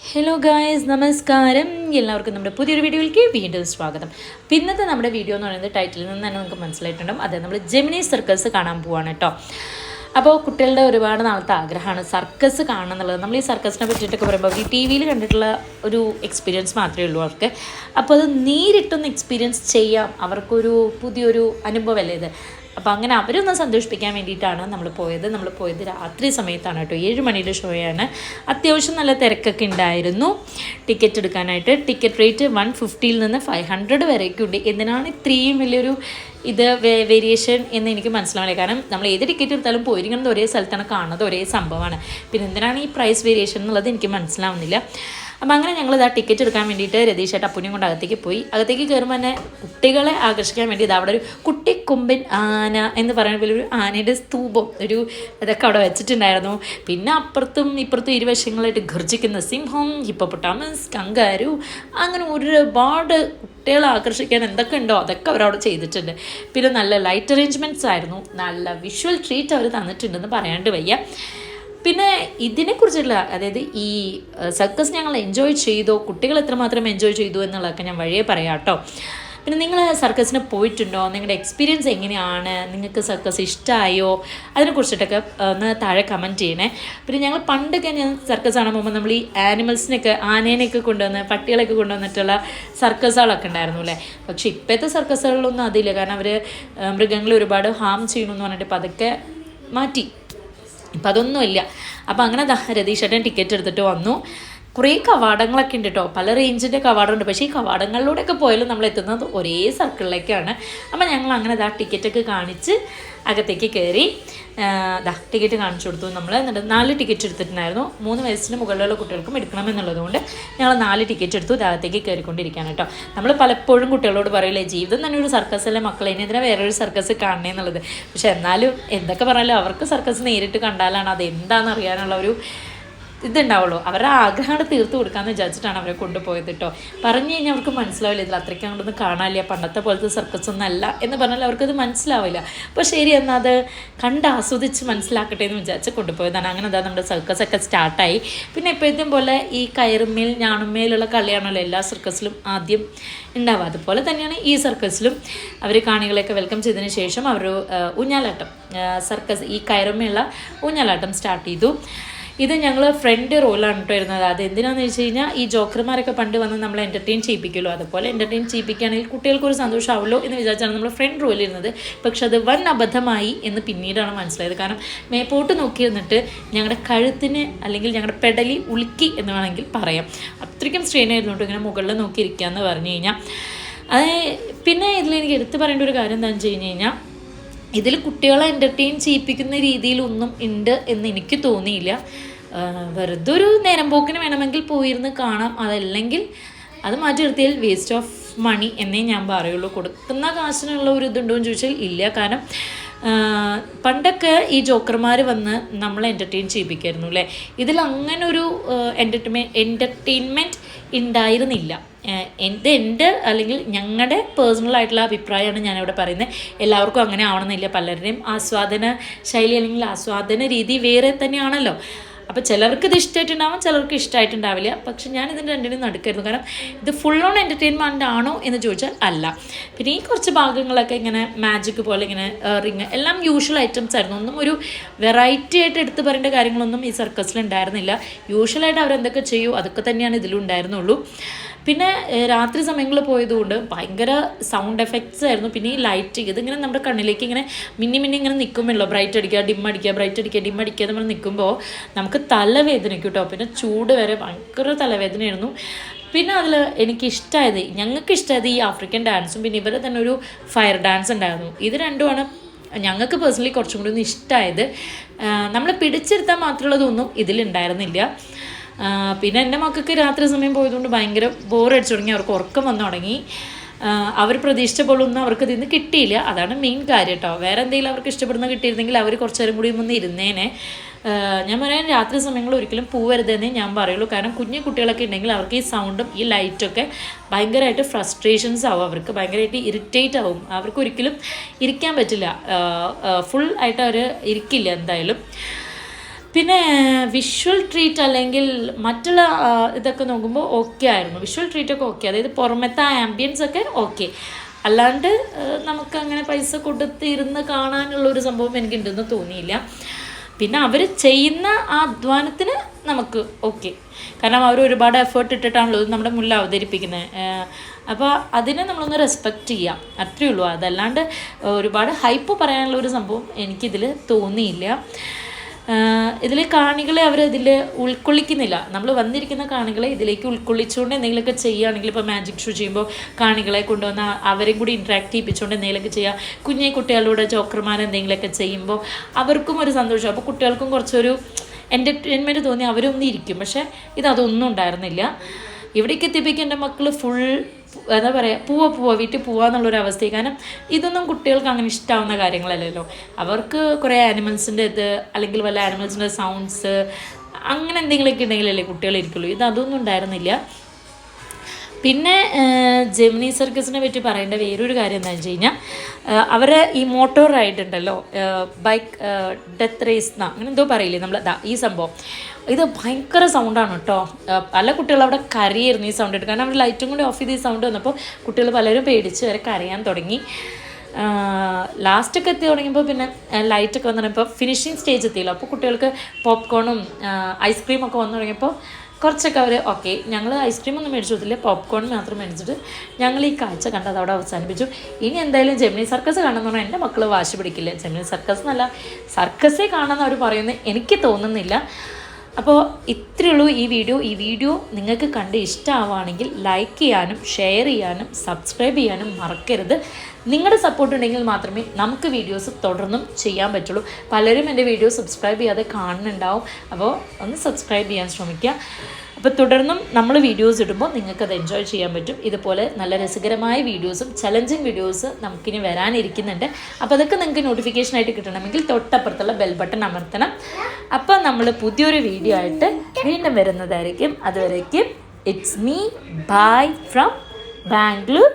Hello guys, നമസ്കാരം. എല്ലാവർക്കും നമ്മുടെ പുതിയൊരു വീഡിയോയിലേക്ക് വീണ്ടും സ്വാഗതം. ഇന്നത്തെ നമ്മുടെ വീഡിയോ എന്ന് പറയുന്നത് ടൈറ്റിലിൽ നിന്ന് തന്നെ നമുക്ക് മനസ്സിലായിട്ടുണ്ടാകും. അത് നമ്മൾ ജെമിനി സർക്കസ് കാണാൻ പോവാണ് കേട്ടോ. അപ്പോൾ കുട്ടികളുടെ ഒരുപാട് നാളത്തെ ആഗ്രഹമാണ് സർക്കസ് കാണണം എന്നുള്ളത്. നമ്മൾ ഈ സർക്കസിനെ പറ്റിയിട്ടൊക്കെ പറയുമ്പോൾ ഈ ടി വിയിൽ കണ്ടിട്ടുള്ള ഒരു എക്സ്പീരിയൻസ് മാത്രമേ ഉള്ളൂ അവർക്ക്. അപ്പോൾ അത് നേരിട്ടൊന്ന് എക്സ്പീരിയൻസ് ചെയ്യാം, അവർക്കൊരു പുതിയൊരു അനുഭവമല്ലേ ഇത്. അപ്പോൾ അങ്ങനെ അവരൊന്ന് സന്തോഷിപ്പിക്കാൻ വേണ്ടിയിട്ടാണ് നമ്മൾ പോയത് രാത്രി സമയത്താണ് കേട്ടോ. 7 മണിയുടെ ഷോയാണ്. അത്യാവശ്യം നല്ല തിരക്കൊക്കെ ഉണ്ടായിരുന്നു ടിക്കറ്റ് എടുക്കാനായിട്ട്. ടിക്കറ്റ് റേറ്റ് 150 നിന്ന് 500 വരെയൊക്കെയുണ്ട്. എന്തിനാണ് ഇത്രയും വലിയൊരു വേരിയേഷൻ എന്ന് എനിക്ക് മനസ്സിലാവില്ല. കാരണം നമ്മൾ ഏത് ടിക്കറ്റ് എടുത്താലും പോയിരിക്കുന്നത് ഒരേ സ്ഥലത്താണ്, കാണുന്നത് ഒരേ സംഭവമാണ്. പിന്നെ എന്തിനാണ് ഈ പ്രൈസ് വേരിയേഷൻ എന്നുള്ളത് എനിക്ക് മനസ്സിലാവുന്നില്ല. അപ്പോൾ അങ്ങനെ ഞങ്ങളിതാ ടിക്കറ്റ് എടുക്കാൻ വേണ്ടിയിട്ട് രതീഷേട്ട അപ്പുനെയും കൊണ്ട് അകത്തേക്ക് പോയി. അകത്തേക്ക് കയറുമ്പോൾ തന്നെ കുട്ടികളെ ആകർഷിക്കാൻ വേണ്ടി അവിടെ ഒരു കുട്ടിക്കൊമ്പൻ ആന എന്ന് പറയുന്ന പോലെ ഒരു ആനയുടെ സ്തൂപം ഇതൊക്കെ അവിടെ വെച്ചിട്ടുണ്ടായിരുന്നു. പിന്നെ അപ്പുറത്തും ഇപ്പുറത്തും ഇരുവശങ്ങളായിട്ട് ഗർജിക്കുന്ന സിംഹം, ഹിപ്പോപ്പൊട്ടാമസ്, കങ്കാരു, അങ്ങനെ ഒരുപാട് കുട്ടികളെ ആകർഷിക്കാൻ എന്തൊക്കെ ഉണ്ടോ അതൊക്കെ അവരവിടെ ചെയ്തിട്ടുണ്ട്. പിന്നെ നല്ല ലൈറ്റ് അറേഞ്ച്മെൻറ്റ്സ് ആയിരുന്നു. നല്ല വിഷ്വൽ ട്രീറ്റ് അവർ തന്നിട്ടുണ്ടെന്ന് പറയാണ്ട് വയ്യ. പിന്നെ ഇതിനെക്കുറിച്ചുള്ള, അതായത് ഈ സർക്കസ് ഞങ്ങൾ എൻജോയ് ചെയ്തോ, കുട്ടികൾ എത്രമാത്രം എൻജോയ് ചെയ്തു എന്നുള്ളതൊക്കെ ഞാൻ വഴിയേ പറയാം കേട്ടോ. പിന്നെ നിങ്ങൾ സർക്കസിന് പോയിട്ടുണ്ടോ, നിങ്ങളുടെ എക്സ്പീരിയൻസ് എങ്ങനെയാണ്, നിങ്ങൾക്ക് സർക്കസ് ഇഷ്ടമായോ, അതിനെക്കുറിച്ചിട്ടൊക്കെ ഒന്ന് താഴെ കമൻറ്റ് ചെയ്യണേ. പിന്നെ ഞങ്ങൾ പണ്ടൊക്കെ ഞാൻ സർക്കസ് കാണാൻ പോകുമ്പോൾ നമ്മൾ ഈ ആനിമൽസിനൊക്കെ, ആനേനെയൊക്കെ കൊണ്ടുവന്ന്, പട്ടികളൊക്കെ കൊണ്ടുവന്നിട്ടുള്ള സർക്കസുകളൊക്കെ ഉണ്ടായിരുന്നു അല്ലേ. പക്ഷേ ഇപ്പോഴത്തെ സർക്കസുകളിലൊന്നും അതില്ല. കാരണം അവർ മൃഗങ്ങളെ ഒരുപാട് ഹാം ചെയ്യണമെന്ന് പറഞ്ഞിട്ട് ഇപ്പം അതൊക്കെ മാറ്റി. ഇപ്പം അതൊന്നുമില്ല. അപ്പോൾ അങ്ങനെ രതീഷേട്ടൻ ടിക്കറ്റ് എടുത്തിട്ട് വന്നു. കുറേ കവാടങ്ങളൊക്കെ ഉണ്ട് കേട്ടോ, പല റേഞ്ചിൻ്റെ കവാടമുണ്ട്. പക്ഷേ ഈ കവാടങ്ങളിലൂടെയൊക്കെ പോയാലും നമ്മൾ എത്തുന്നത് ഒരേ സർക്കിളിലേക്കാണ്. അപ്പോൾ ഞങ്ങൾ അങ്ങനെ ടിക്കറ്റൊക്കെ കാണിച്ച് അകത്തേക്ക് കയറി. ടിക്കറ്റ് കാണിച്ചു കൊടുത്തു നമ്മൾ. എന്നിട്ട് 4 ടിക്കറ്റ് എടുത്തിട്ടുണ്ടായിരുന്നു. 3 വയസ്സിന് മുകളിലുള്ള കുട്ടികൾക്കും എടുക്കണമെന്നുള്ളതുകൊണ്ട് ഞങ്ങൾ 4 ടിക്കറ്റ് എടുത്തു. അകത്തേക്ക് കയറിക്കൊണ്ടിരിക്കുകയാണ് കേട്ടോ. നമ്മൾ പലപ്പോഴും കുട്ടികളോട് പറയില്ലേ, ജീവിതം തന്നെ ഒരു സർക്കസല്ലേ മക്കളെ, ഇനി ഇതിനെ വേറൊരു സർക്കസ് കാണണേ എന്നുള്ളത്. പക്ഷെ എന്നാലും എന്തൊക്കെ പറഞ്ഞാലും അവർക്ക് സർക്കസ് നേരിട്ട് കണ്ടാലാണ് അതെന്താണെന്ന് അറിയാനുള്ള ഒരു ഇതുണ്ടാവുള്ളൂ. അവരുടെ ആഗ്രഹമാണ് തീർത്ത് കൊടുക്കാമെന്ന് വിചാരിച്ചിട്ടാണ് അവരെ കൊണ്ടുപോയത് കേട്ടോ. പറഞ്ഞു കഴിഞ്ഞാൽ അവർക്ക് മനസ്സിലാവില്ല, ഇതിൽ അത്രയ്ക്ക് അങ്ങോട്ടൊന്നും കാണാനില്ല, പണ്ടത്തെ പോലത്തെ സർക്കസ് ഒന്നും അല്ല എന്ന് പറഞ്ഞാൽ അവർക്കത് മനസ്സിലാവില്ല. അപ്പോൾ ശരി, എന്നാൽ അത് കണ്ട് ആസ്വദിച്ച് മനസ്സിലാക്കട്ടെ എന്ന് വിചാരിച്ച് കൊണ്ടുപോയതാണ്. അങ്ങനെ നമ്മുടെ സർക്കസൊക്കെ സ്റ്റാർട്ടായി. പിന്നെ എപ്പോഴത്തേയും പോലെ ഈ കയറുമേൽ ഞാണുമേലുള്ള കളിയാണല്ലോ എല്ലാ സർക്കസിലും ആദ്യം ഉണ്ടാവുക. അതുപോലെ തന്നെയാണ് ഈ സർക്കസിലും. അവർ കാണികളെയൊക്കെ വെൽക്കം ചെയ്തതിന് ശേഷം അവർ ഊഞ്ഞാലാട്ടം, സർക്കസ് ഈ കയറുമേലുള്ള ഊഞ്ഞാലാട്ടം സ്റ്റാർട്ട് ചെയ്തു. ഇത് ഞങ്ങൾ ഫ്രണ്ട് റോളാണ് കേട്ടോ വരുന്നത്. അത് എന്തിനാണെന്ന് വെച്ച് കഴിഞ്ഞാൽ ഈ ജോക്കർമാരൊക്കെ പണ്ട് വന്ന് നമ്മളെ എൻ്റർടൈൻ ചെയ്യിപ്പിക്കുമല്ലോ, അതുപോലെ എൻ്റർടൈൻ ചെയ്യിപ്പിക്കുകയാണെങ്കിൽ കുട്ടികൾക്കൊരു സന്തോഷമാവുമല്ലോ എന്ന് വിചാരിച്ചാണ് നമ്മൾ ഫ്രണ്ട് റോയിലിരുന്നത്. പക്ഷെ അത് വൻ അബദ്ധമായി എന്ന് പിന്നീടാണ് മനസ്സിലായത്. കാരണം മേപ്പോട്ട് നോക്കി നിന്നിട്ട് ഞങ്ങളുടെ കഴുത്തിന് അല്ലെങ്കിൽ ഞങ്ങളുടെ പെടലി ഉളുക്കി എന്ന് വേണമെങ്കിൽ പറയാം. അത്രയ്ക്കും സ്ട്രെയിൻ ആയിരുന്നു കേട്ടോ ഇങ്ങനെ മുകളിൽ നോക്കിയിരിക്കുക എന്ന് പറഞ്ഞു കഴിഞ്ഞാൽ. പിന്നെ ഇതിലെനിക്ക് എടുത്ത് പറയേണ്ട ഒരു കാര്യം എന്താണെന്ന് വെച്ച് കഴിഞ്ഞാൽ, ഇതിൽ കുട്ടികളെ എൻ്റർടൈൻ ചെയ്യിപ്പിക്കുന്ന രീതിയിലൊന്നും ഉണ്ട് എന്ന് എനിക്ക് തോന്നിയില്ല. വെറുതെ ഒരു നേരം പോക്കിന് വേണമെങ്കിൽ പോയിരുന്ന് കാണാം, അതല്ലെങ്കിൽ അത് മാറ്റി നിർത്തിയാൽ വേസ്റ്റ് ഓഫ് മണി എന്നേ ഞാൻ പറയുള്ളൂ. കൊടുക്കുന്ന കാശിനുള്ള ഒരു ഇതുണ്ടോ എന്ന് ചോദിച്ചാൽ ഇല്ല. കാരണം പണ്ടൊക്കെ ഈ ജോക്കർമാർ വന്ന് നമ്മളെ എൻ്റർടൈൻ ചെയ്യിപ്പിക്കായിരുന്നു അല്ലേ. ഇതിൽ അങ്ങനെ ഒരു എൻ്റർടൈൻമെൻറ്റ് ഉണ്ടായിരുന്നില്ല. എൻ്റെ അല്ലെങ്കിൽ ഞങ്ങളുടെ പേഴ്സണലായിട്ടുള്ള അഭിപ്രായമാണ് ഞാനിവിടെ പറയുന്നത്. എല്ലാവർക്കും അങ്ങനെ ആവണമെന്നില്ല. പലരുടെയും ആസ്വാദന ശൈലി അല്ലെങ്കിൽ ആസ്വാദന രീതി വേറെ തന്നെയാണല്ലോ. അപ്പോൾ ചിലർക്ക് ഇത് ഇഷ്ടമായിട്ടുണ്ടാവും, ചിലർക്ക് ഇഷ്ടമായിട്ടുണ്ടാവില്ല. പക്ഷെ ഞാൻ ഇതിൻ്റെ രണ്ടിനും നടുക്കായിരുന്നു. കാരണം ഇത് ഫുൾ ഓൺ എൻ്റർടൈൻമെൻ്റ് ആണോ എന്ന് ചോദിച്ചാൽ അല്ല. പിന്നെ ഈ കുറച്ച് ഭാഗങ്ങളൊക്കെ ഇങ്ങനെ മാജിക് പോലെ ഇങ്ങനെ റിങ് എല്ലാം യൂഷ്വൽ ഐറ്റംസ് ആയിരുന്നു. ഒന്നും ഒരു വെറൈറ്റി ആയിട്ട് എടുത്ത് പറയേണ്ട കാര്യങ്ങളൊന്നും ഈ സർക്കസിൽ ഉണ്ടായിരുന്നില്ല. യൂഷ്വലായിട്ട് അവരെന്തൊക്കെ ചെയ്യൂ അതൊക്കെ തന്നെയാണ് ഇതിലും ഉണ്ടായിരുന്നുള്ളൂ. പിന്നെ രാത്രി സമയങ്ങളിൽ പോയതുകൊണ്ട് ഭയങ്കര സൗണ്ട് എഫക്ട്സ് ആയിരുന്നു. പിന്നെ ഈ ലൈറ്റ് ഇതിങ്ങനെ നമ്മുടെ കണ്ണിലേക്ക് ഇങ്ങനെ മിന്നി ഇങ്ങനെ നിൽക്കുമല്ലോ, ബ്രൈറ്റ് അടിക്കുക ഡിം അടിക്കുക, ബ്രൈറ്റ് അടിക്കുക ഡിം അടിക്കുക നമ്മൾ നിൽക്കുമ്പോൾ നമുക്ക് തലവേദനയ്ക്ക് കേട്ടോ. പിന്നെ ചൂട് വരെ ഭയങ്കര തലവേദനയായിരുന്നു. പിന്നെ അതിൽ ഞങ്ങൾക്ക് ഇഷ്ടമായത് ഈ ആഫ്രിക്കൻ ഡാൻസും പിന്നെ ഇവരെ തന്നെ ഒരു ഫയർ ഡാൻസ് ഉണ്ടായിരുന്നു. ഇത് രണ്ടുമാണ് ഞങ്ങൾക്ക് പേഴ്സണലി കുറച്ചും കൂടി ഒന്ന് ഇഷ്ടമായത്. നമ്മൾ പിടിച്ചെടുത്താൽ മാത്രമുള്ളതൊന്നും ഇതിലുണ്ടായിരുന്നില്ല. പിന്നെ എൻ്റെ മക്കൾക്ക് രാത്രി സമയം പോയതുകൊണ്ട് ഭയങ്കര ബോറടിച്ചു തുടങ്ങി, അവർക്ക് ഉറക്കം വന്നു തുടങ്ങി. അവർ പ്രതീക്ഷിച്ച പോലൊന്നും അവർക്ക് ഇതിന്ന് കിട്ടിയില്ല. അതാണ് മെയിൻ കാര്യം കേട്ടോ. വേറെ എന്തെങ്കിലും അവർക്ക് ഇഷ്ടപ്പെടുന്ന കിട്ടിയിരുന്നെങ്കിൽ അവർ കുറച്ചു നേരം കൂടി ഒന്ന് ഇരുന്നേനെ. ഞാൻ പറയാൻ രാത്രി സമയങ്ങളിൽ ഒരിക്കലും പോവരുതെന്നേ ഞാൻ പറയുള്ളൂ. കാരണം കുഞ്ഞു കുട്ടികളൊക്കെ ഉണ്ടെങ്കിൽ അവർക്ക് ഈ സൗണ്ടും ഈ ലൈറ്റൊക്കെ ഭയങ്കരമായിട്ട് ഫ്രസ്ട്രേഷൻസ് ആവും, അവർക്ക് ഭയങ്കരമായിട്ട് ഇറിറ്റേറ്റ് ആവും. അവർക്ക് ഒരിക്കലും ഇരിക്കാൻ പറ്റില്ല, ഫുൾ ആയിട്ട് അവർ ഇരിക്കില്ല എന്തായാലും. പിന്നെ വിഷ്വൽ ട്രീറ്റ് അല്ലെങ്കിൽ മറ്റുള്ള ഇതൊക്കെ നോക്കുമ്പോൾ ഓക്കെ ആയിരുന്നു. വിഷ്വൽ ട്രീറ്റൊക്കെ ഓക്കെ, അതായത് പുറമത്തെ ആംബിയൻസ് ഒക്കെ ഓക്കെ. അല്ലാണ്ട് നമുക്കങ്ങനെ പൈസ കൊടുത്ത് ഇരുന്ന് കാണാനുള്ളൊരു സംഭവം എനിക്കുണ്ടെന്ന് തോന്നിയില്ല. പിന്നെ അവർ ചെയ്യുന്ന ആ അധ്വാനത്തിന് നമുക്ക് ഓക്കെ, കാരണം അവർ ഒരുപാട് എഫേർട്ട് ഇട്ടിട്ടാണല്ലോ നമ്മുടെ മുന്നിൽ അവതരിപ്പിക്കുന്നത്. അപ്പോൾ അതിനെ നമ്മളൊന്ന് റെസ്പെക്റ്റ് ചെയ്യാം, അത്രയേ ഉള്ളൂ. അതല്ലാണ്ട് ഒരുപാട് ഹൈപ്പ് പറയാനുള്ള ഒരു സംഭവം എനിക്കിതിൽ തോന്നിയില്ല. ഇതിൽ കാണികളെ അവരതിൽ ഉൾക്കൊള്ളിക്കുന്നില്ല. നമ്മൾ വന്നിരിക്കുന്ന കാണികളെ ഇതിലേക്ക് ഉൾക്കൊള്ളിച്ചുകൊണ്ട് എന്തെങ്കിലുമൊക്കെ ചെയ്യുകയാണെങ്കിൽ, ഇപ്പോൾ മാജിക് ഷോ ചെയ്യുമ്പോൾ കാണികളെ കൊണ്ടുവന്ന് അവരെയും കൂടി ഇൻട്രാക്ട് ചെയ്യിപ്പിച്ചുകൊണ്ട് എന്തെങ്കിലുമൊക്കെ ചെയ്യുക. കുഞ്ഞേ കുട്ടികളുടെ ജോക്കർമാർ എന്തെങ്കിലുമൊക്കെ ചെയ്യുമ്പോൾ അവർക്കും ഒരു സന്തോഷം, അപ്പോൾ കുട്ടികൾക്കും കുറച്ചൊരു എൻ്റർടൈൻമെൻറ്റ് തോന്നി അവരൊന്നും ഇരിക്കും. പക്ഷേ ഇതൊന്നും ഉണ്ടായിരുന്നില്ല. ഇവിടേക്ക് എത്തിയപ്പോഴേക്കും എൻ്റെ മക്കൾ ഫുൾ എന്താ പറയുക, വീട്ടിൽ പോവാന്നുള്ളൊരു അവസ്ഥയിൽ. കാരണം ഇതൊന്നും കുട്ടികൾക്ക് അങ്ങനെ ഇഷ്ടമാവുന്ന കാര്യങ്ങളല്ലല്ലോ. അവർക്ക് കുറേ ആനിമൽസിൻ്റെ ഇത് അല്ലെങ്കിൽ വല്ല ആനിമൽസിൻ്റെ സൗണ്ട്സ് അങ്ങനെ എന്തെങ്കിലുമൊക്കെ ഉണ്ടെങ്കിലല്ലേ കുട്ടികളിരിക്കുള്ളൂ. അതൊന്നും ഉണ്ടായിരുന്നില്ല. പിന്നെ ജെമിനി സർക്കസിനെ പറ്റി പറയേണ്ട വേറൊരു കാര്യം എന്താണെന്ന് വെച്ച് കഴിഞ്ഞാൽ, അവരെ ഈ മോട്ടോർ റൈഡ് ഉണ്ടല്ലോ, ബൈക്ക് ഡെത്ത് റേസ് അങ്ങനെ എന്തോ പറയില്ലേ നമ്മൾ, ഈ സംഭവം ഇത് ഭയങ്കര സൗണ്ടാണ് കേട്ടോ. പല കുട്ടികൾ അവിടെ കരയായിരുന്നു ഈ സൗണ്ട് ഇട്ട്. കാരണം അവർ ലൈറ്റും കൂടി ഓഫ് ചെയ്ത് ഈ സൗണ്ട് വന്നപ്പോൾ കുട്ടികൾ പലരും പേടിച്ച് വരെ കരയാൻ തുടങ്ങി. ലാസ്റ്റൊക്കെ എത്തി തുടങ്ങിയപ്പോൾ പിന്നെ ലൈറ്റൊക്കെ വന്നു തുടങ്ങിയപ്പോൾ ഫിനിഷിങ് സ്റ്റേജ് എത്തിയല്ലോ. അപ്പോൾ കുട്ടികൾക്ക് പോപ്കോണും ഐസ്ക്രീമൊക്കെ വന്നു തുടങ്ങിയപ്പോൾ കുറച്ചൊക്കെ അവർ ഓക്കെ, ഞങ്ങൾ ഐസ്ക്രീമൊന്നും മേടിച്ചു കൊടുത്തില്ല, പോപ്കോൺ മാത്രം മേടിച്ചിട്ട് ഞങ്ങൾ ഈ കാഴ്ച കണ്ട് അതവിടെ അവസാനിപ്പിച്ചു. ഇനി എന്തായാലും ജെമിനി സർക്കസ് കാണുമെന്ന് പറഞ്ഞാൽ എൻ്റെ മക്കൾ വാശി പിടിക്കില്ല. ജെമിനി സർക്കസ് എന്നല്ല, സർക്കസേ കാണുമെന്ന് അവർ പറയുന്നത് എനിക്ക് തോന്നുന്നില്ല. അപ്പോൾ ഇത്രയേ ഉള്ളൂ ഈ വീഡിയോ നിങ്ങൾക്ക് കണ്ട് ഇഷ്ടമാവുകയാണെങ്കിൽ ലൈക്ക് ചെയ്യാനും ഷെയർ ചെയ്യാനും സബ്സ്ക്രൈബ് ചെയ്യാനും മറക്കരുത്. നിങ്ങളുടെ സപ്പോർട്ട് ഉണ്ടെങ്കിൽ മാത്രമേ നമുക്ക് വീഡിയോസ് തുടർന്നും ചെയ്യാൻ പറ്റുള്ളൂ. പലരും എൻ്റെ വീഡിയോ സബ്സ്ക്രൈബ് ചെയ്യാതെ കാണുന്നുണ്ടാവും. അപ്പോൾ ഒന്ന് സബ്സ്ക്രൈബ് ചെയ്യാൻ ശ്രമിക്കുക. അപ്പോൾ തുടർന്നും നമ്മൾ വീഡിയോസ് ഇടുമ്പോൾ നിങ്ങൾക്കത് എൻജോയ് ചെയ്യാൻ പറ്റും. ഇതുപോലെ നല്ല രസകരമായ വീഡിയോസും ചലഞ്ചിങ് വീഡിയോസ് നമുക്കിനി വരാനിരിക്കുന്നുണ്ട്. അപ്പോൾ അതൊക്കെ നിങ്ങൾക്ക് നോട്ടിഫിക്കേഷനായിട്ട് കിട്ടണമെങ്കിൽ തൊട്ടപ്പുറത്തുള്ള ബെൽ ബട്ടൺ അമർത്തണം. അപ്പോൾ നമ്മൾ പുതിയൊരു വീഡിയോ ആയിട്ട് വീണ്ടും വരുന്നതായിരിക്കും. അതുവരേക്കും it's me bye from Bangalore.